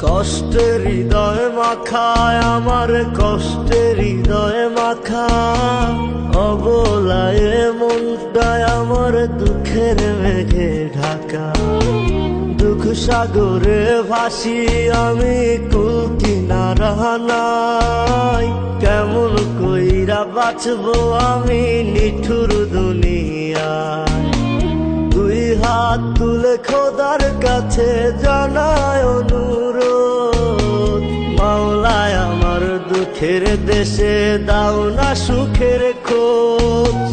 কষ্টের হৃদয় মাখায় আমার, কষ্টের হৃদয় মাখা অবলায় মনটায় আমার দুঃখের মেঘে ঢাকা। দুঃখ সাগরে ভাসি আমি, কুল কিনারা নাই। কেমন কইরা বাঁচবো আমি নিঠুর দুনিয়ায়। দুই হাত তুলে খোদার কাছে জানায় অনুরোধ, মাওলায় আমার দুঃখের দেশে দাও না সুখের খোঁজ।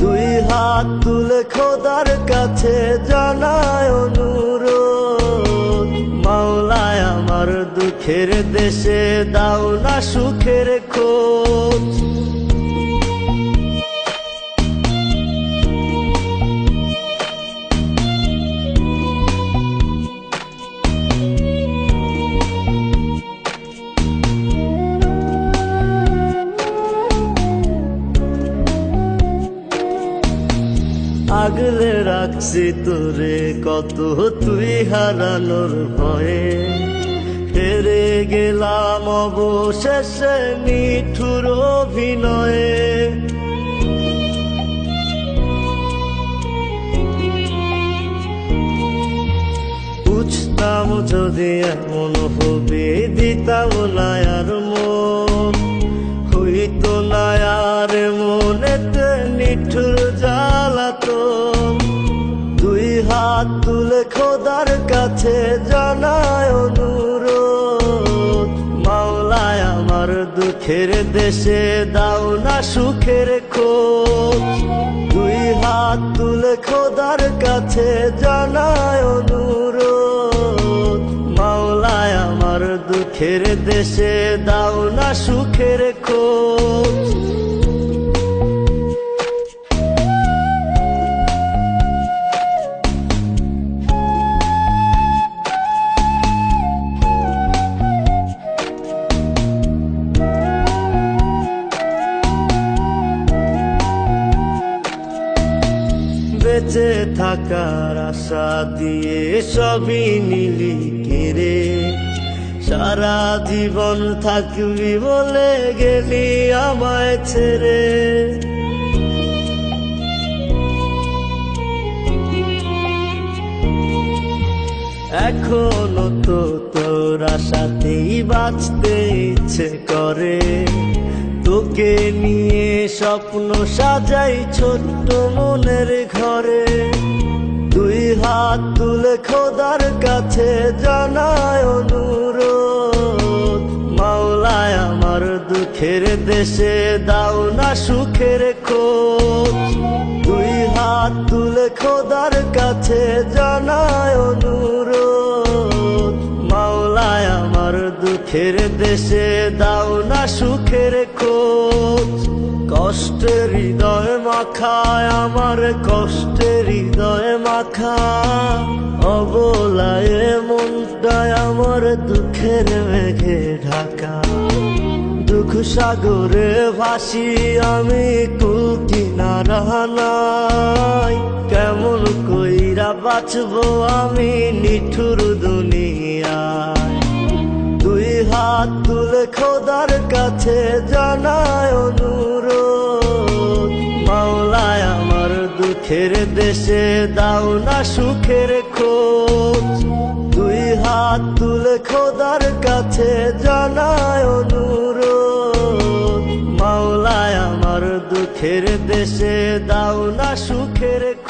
দুই হাত তুলে খোদার কাছে জানায় অনুরোধ, মাওলায় আমার দুঃখের দেশে দাও না সুখের খোঁজ। আগলে রাখছি তোরে কত তুই হারানোর ভয়ে, হেরে গেলাম অবশেষে নিঠুর অভিনয়ে। বুঝতাম যদি এমন হবে দিতাম না আর মন, হইতো না আর মনেতে নিঠুর জ্বালাতন। দুই হাত তুলে খোদার কাছে জানায় অনুরোধ, মাওলায় আমার দুঃখের দেশে দাও না সুখের খোঁজ। দুই হাত তুলে খোদার কাছে জানায় অনুরোধ, মাওলায় আমার দুঃখের দেশে দাও না সুখের খোঁজ। বেঁচে থাকার আশা দিয়ে সবই নিলি কেড়ে, সারা জীবন থাকবি বলে গেলি আমায় ছেড়ে। এখনো তো তোর আশাতেই বাঁচতে ইচ্ছে করে, তোকে নিয়ে স্বপ্ন সাজাই ছোট্ট মনের ঘরে। দুই হাত তুলে খোদার কাছে জানায় অনুরোধ, মাওলায় আমার দুঃখের দেশে দাও না সুখের খোঁজ। দুই হাত তুলে খোদার কাছে জানায় অনুরোধ, মাওলায় আমার দুঃখের দেশে দাও না সুখের খোঁজ। কষ্টের হৃদয় মাখায় আমার, কষ্টের হৃদয় মাখা অবলায় মনটায় আমার দুঃখের মেঘে ঢাকা। দুঃখ সাগরে ভাসি আমি, কুল কিনারা নাই। কেমন কইরা বাঁচবো আমি নিঠুর দুনিয়ায়। দুই হাত তুলে খোদার কাছে জানায় অনুরোধ, মাওলায় আমার দুঃখের দেশে দাও না সুখের খোঁজ। দুই হাত তুলে খোদার কাছে জানায় অনুরোধ, মাওলায় আমার দুঃখের দেশে দাও না সুখের খোঁজ।